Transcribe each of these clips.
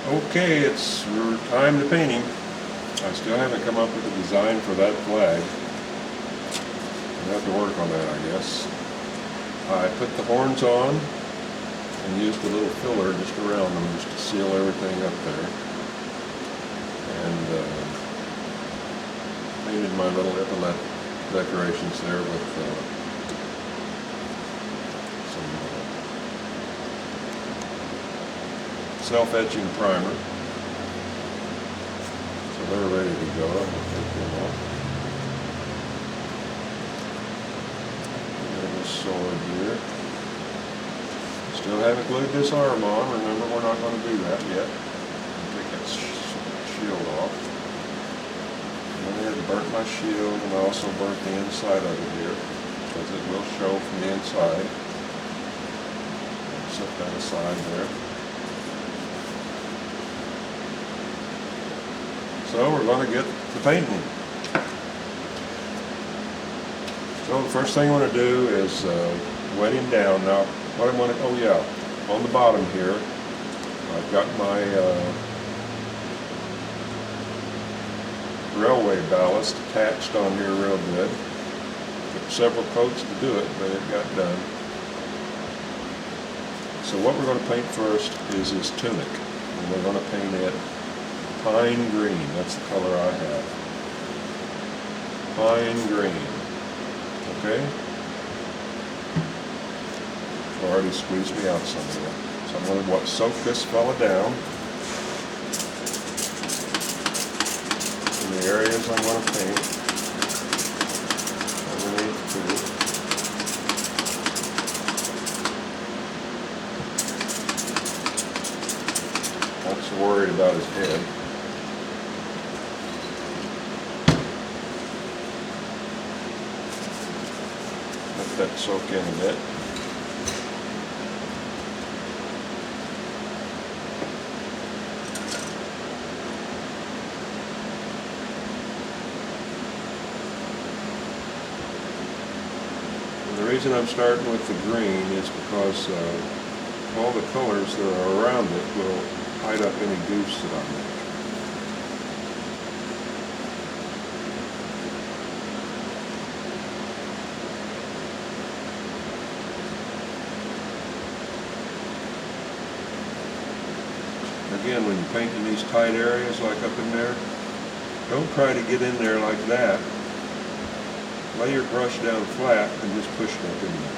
Okay, it's time to paint him. I still haven't come up with a design for that flag. I'll have to work on that, I guess. I put the horns on and used a little filler just around them just to seal everything up there. And painted my little epaulette decorations there with some self-etching primer. So they're ready to go. I'm going to take them off. There's a sword here. Still haven't glued this arm on. Remember, we're not going to do that yet. Take that shield off. I had burnt my shield and I also burnt the inside of it here because it will show from the inside. Set that aside there. So we're going to get the painting. So the first thing I want to do is wet him down. Now, what I want to, oh yeah, on the bottom here, I've got my railway ballast attached on here real good. Took several coats to do it, but it got done. So what we're going to paint first is his tunic. And we're going to paint it pine green. That's the color I have. Pine green. Okay? Already squeezed me out some of that. So I'm going to soak this fella down in the areas I'm going to paint. Underneath too. Not so worried about his head. Let that soak in a bit. And the reason I'm starting with the green is because all the colors that are around it will hide up any goofs that I make. Again, when you're painting these tight areas like up in there, don't try to get in there like that. Lay your brush down flat and just push it up in there.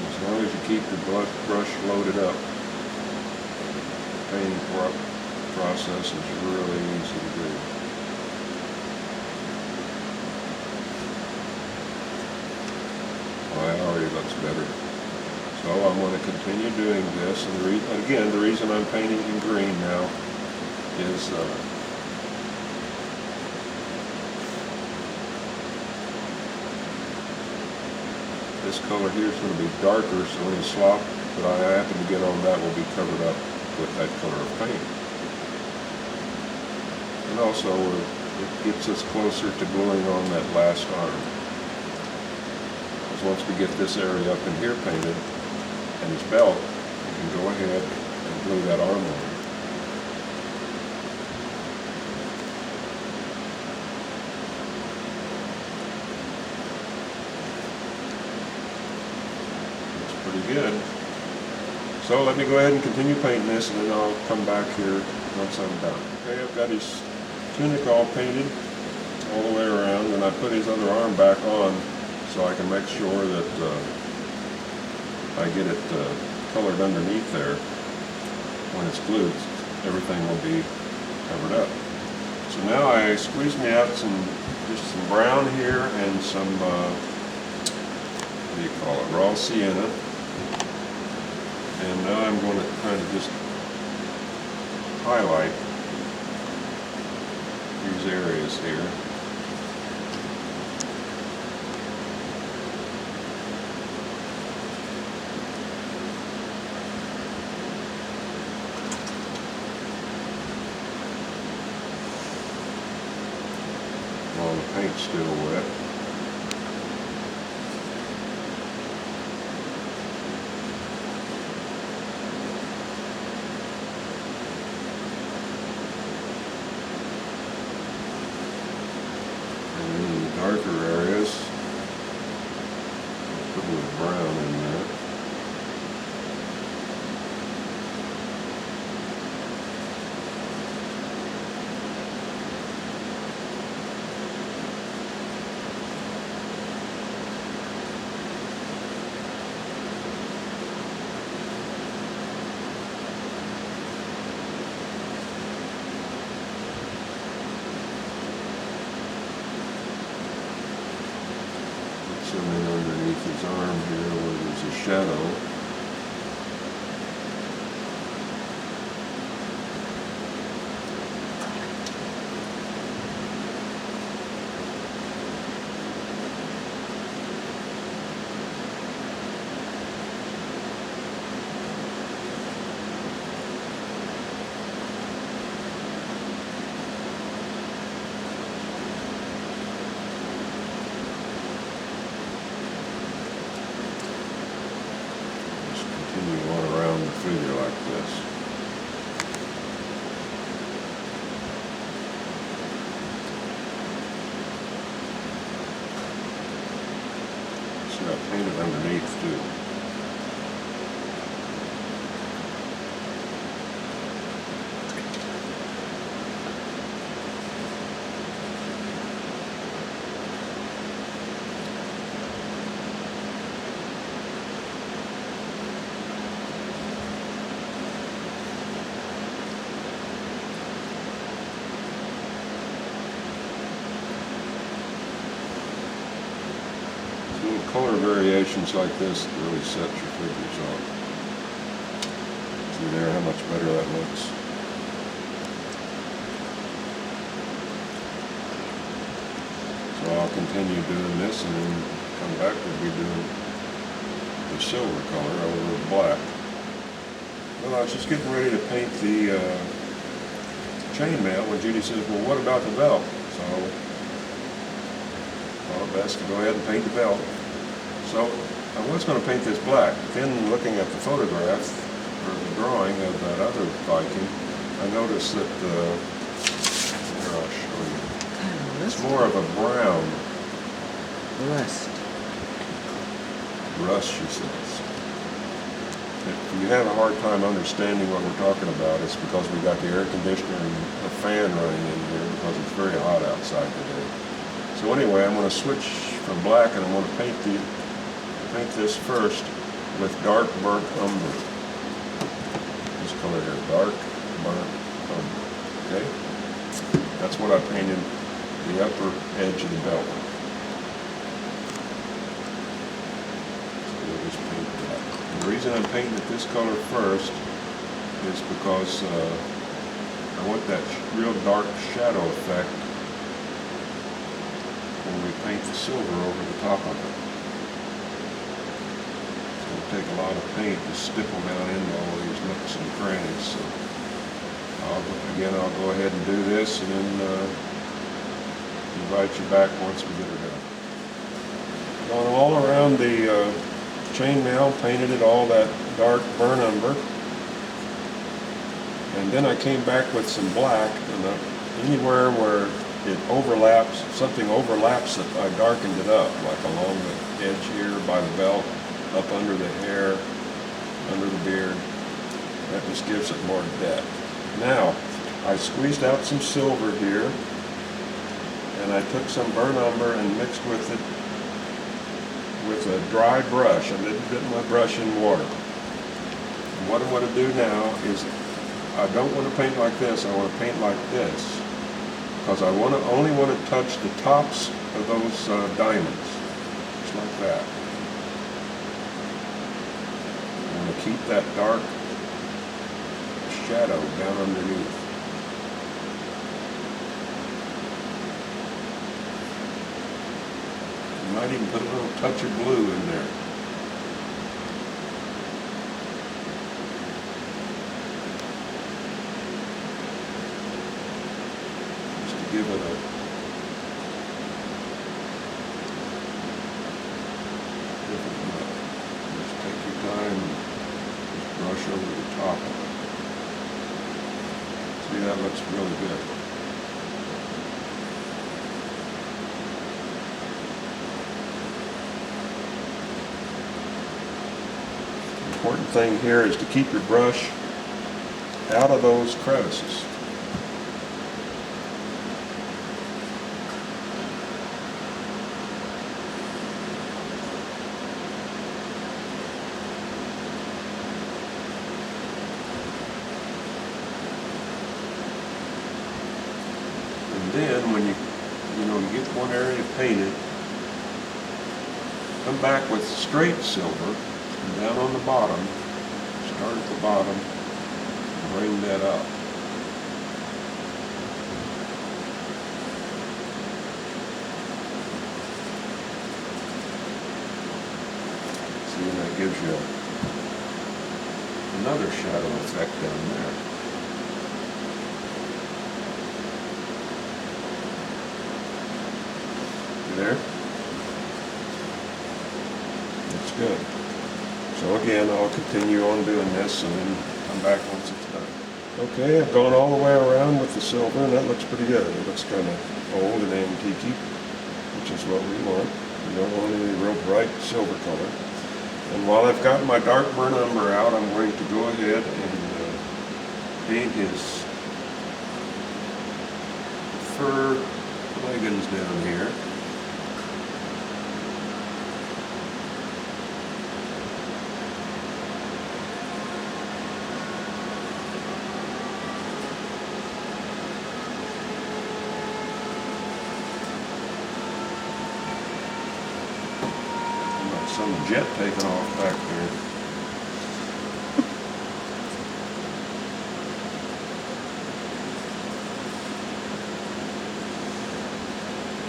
As long as you keep your brush loaded up, the painting process is really easy to do. Well, that already looks better. So I'm going to continue doing this, and again, the reason I'm painting in green now is this color here is going to be darker, so any slop that I happen to get on that will be covered up with that color of paint. And also, it gets us closer to gluing on that last arm. Because once we get this area up in here painted, and his belt, you can go ahead and glue that arm on. Looks pretty good. So let me go ahead and continue painting this, and then I'll come back here once I'm done. Okay, I've got his tunic all painted all the way around, and I put his other arm back on so I can make sure that I get it colored underneath there. When it's glued, everything will be covered up. So now I squeezed me out just some brown here and some, what do you call it, raw sienna. And now I'm going to kind of just highlight these areas here. While the paint's still wet. darker areas. Put a little brown in there. Something underneath his arm here where there's a shadow. Continue on around the figure like this. See, I painted underneath too. Little color variations like this really set your figures off. See there how much better that looks. So I'll continue doing this and then come back to be doing the silver color over black. Well, I was just getting ready to paint the chainmail when Judy says, well, what about the belt? So best to go ahead and paint the belt. So I was going to paint this black. Then looking at the photograph or the drawing of that other Viking, I noticed that here I'll show you. It's more of a brown. Rust, she says. If you have a hard time understanding what we're talking about, it's because we got the air conditioner and the fan running in here because it's very hot outside today. So anyway, I'm going to switch from black and I'm going to paint this first with dark burnt umber. This color here, dark burnt umber. Okay? That's what I painted the upper edge of the belt. So we'll just paint that. And the reason I'm painting it this color first is because I want that real dark shadow effect when we paint the silver over the top of it. It's going to take a lot of paint to stipple down into all these nooks and crannies. So I'll go ahead and do this and then invite you back once we get it done. Gone all around the chainmail, painted it all that dark burnt umber. And then I came back with some black, and anywhere where it overlaps, something overlaps it, I darkened it up, like along the edge here by the belt, up under the hair, under the beard. That just gives it more depth. Now, I squeezed out some silver here, and I took some burnt umber and mixed with it with a dry brush. I didn't dip my brush in water. And what I want to do now is, I don't want to paint like this, I want to paint like this. Because I only want to touch the tops of those diamonds, just like that. I want to keep that dark shadow down underneath. You might even put a little touch of blue in there. Give it a different look. Just take your time and just brush over the top of it. See, that looks really good. important thing here is to keep your brush out of those crevices. And then when you get one area painted, come back with straight silver and down on the bottom, start at the bottom, and bring that up. See, and that gives you another shadow effect down there. There. That's good. So again, I'll continue on doing this and then come back once it's done. Okay, I've gone all the way around with the silver and that looks pretty good. It looks kind of old and antique-y, which is what we want. We don't want any real bright silver color. And while I've got my dark burnt umber out, I'm going to go ahead and paint his fur leggings down here. Some jet taking off back there.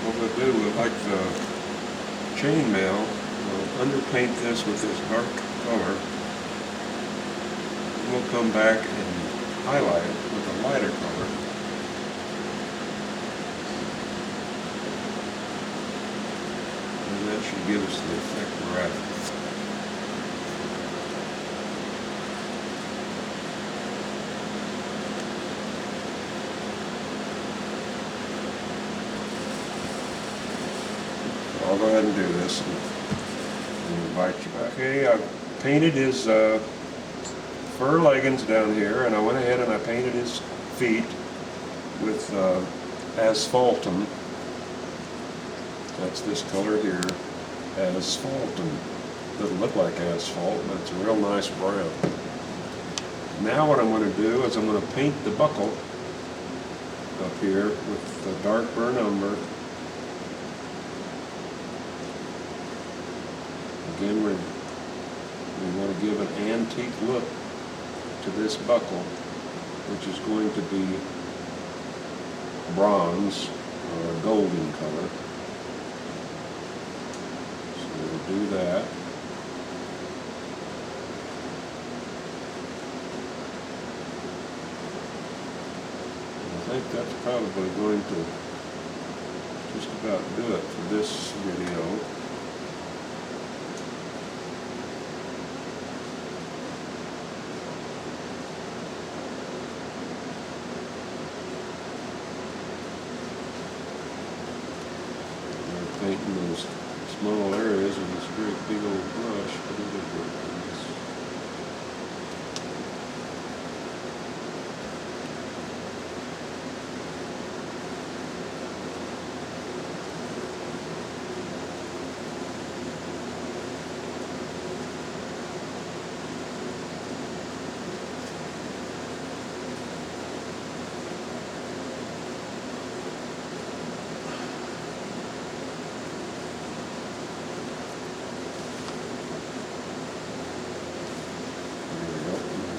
What we'll do, we'll like the chainmail, we'll underpaint this with this dark color. We'll come back and highlight it with a lighter color. That should give us the effect we're after. I'll go ahead and do this and invite you back. Okay, I've painted his fur leggings down here, and I went ahead and I painted his feet with asphaltum. That's this color here, asphaltum. Doesn't look like asphalt, but it's a real nice brown. Now what I'm going to do is I'm going to paint the buckle up here with the dark burnt umber. Again, we want to give an antique look to this buckle, which is going to be bronze or a golden color. We'll do that. I think that's probably going to just about do it for this video. We're painting those small areas with this great big old brush.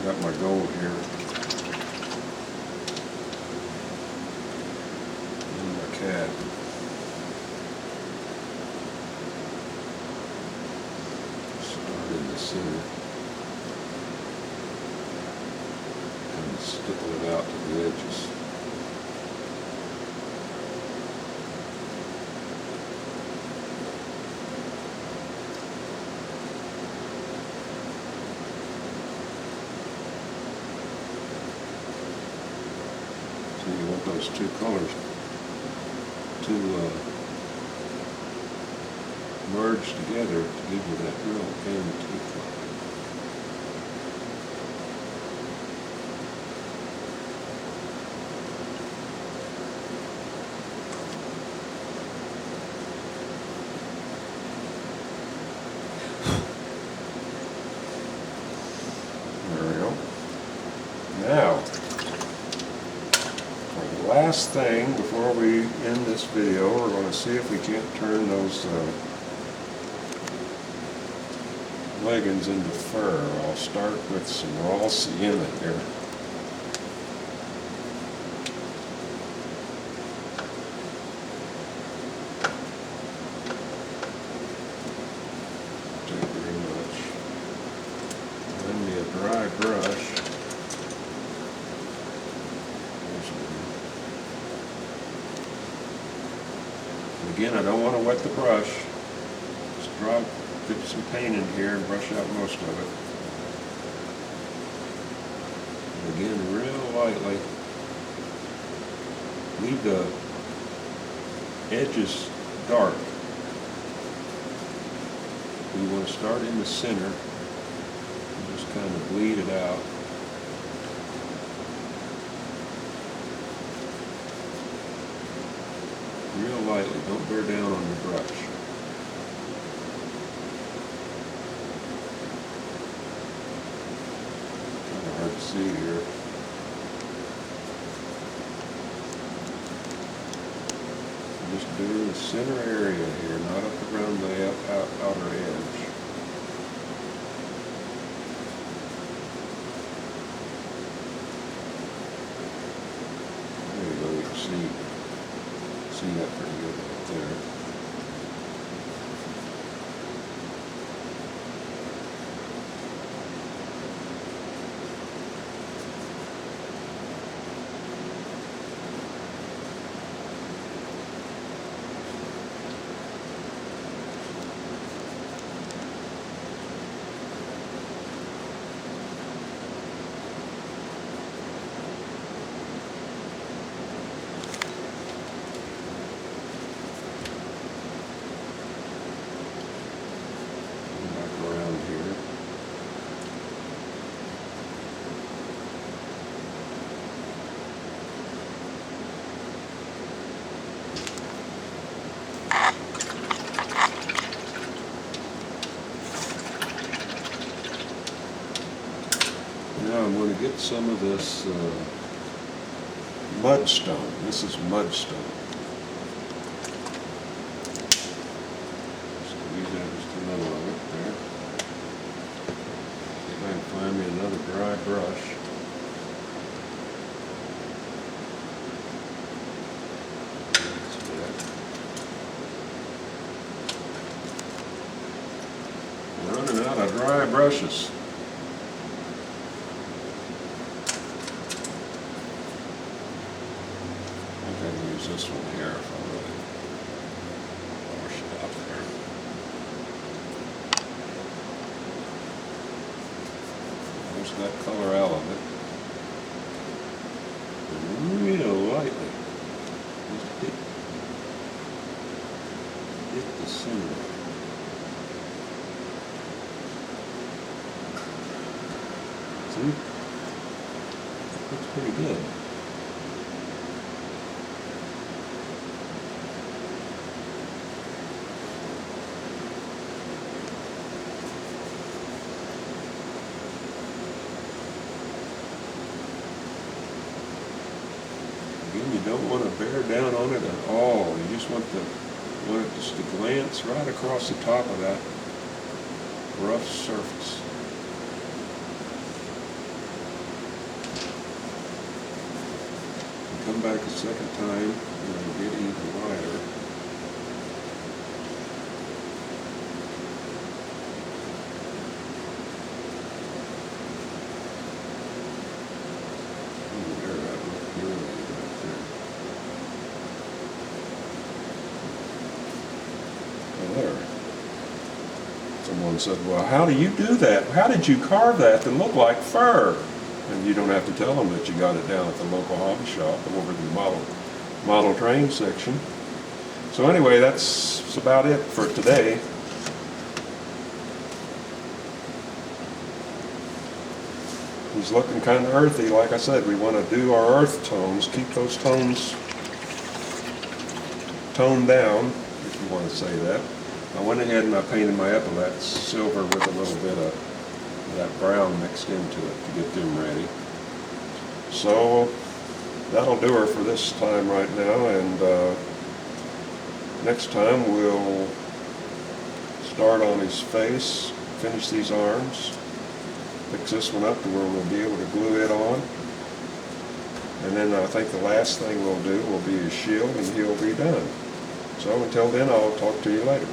Got my gold here. And my cat. Start in the center. And stipple it out to the edges. So you want those two colors to merge together to give you that real antique look. last thing before we end this video, we're going to see if we can't turn those leggings into fur. I'll start with some raw sienna here. Take very much. Lend me a dry brush. And again, I don't want to wet the brush. Just get some paint in here and brush out most of it. And again, real lightly. Leave the edges dark. We want to start in the center and just kind of bleed it out. Real lightly, don't bear down on your brush. Kind of hard to see here. Just do the center area here, not up around the outer edge. There you go, you can see that pretty good right there. Now I'm going to get some of this mudstone. This is mudstone. Squeeze out just a little of it there. See if I can find me another dry brush. I'm running out of dry brushes. This one here if I really wash it out there. There's that color element. And real lightly. Just hit the center. See? Looks pretty good. You don't want to bear down on it at all. You just want it just to glance right across the top of that rough surface. And come back a second time and get even lighter. There. Someone said, well, how do you do that? How did you carve that to look like fur? And you don't have to tell them that you got it down at the local hobby shop over the model train section. So anyway, that's about it for today. He's looking kind of earthy. Like I said, we want to do our earth tones, keep those tones toned down, if you want to say that. I went ahead and I painted my epaulets silver with a little bit of that brown mixed into it to get them ready. So that'll do her for this time right now, and next time we'll start on his face, finish these arms, fix this one up to where we'll be able to glue it on, and then I think the last thing we'll do will be his shield, and he'll be done. So until then, I'll talk to you later.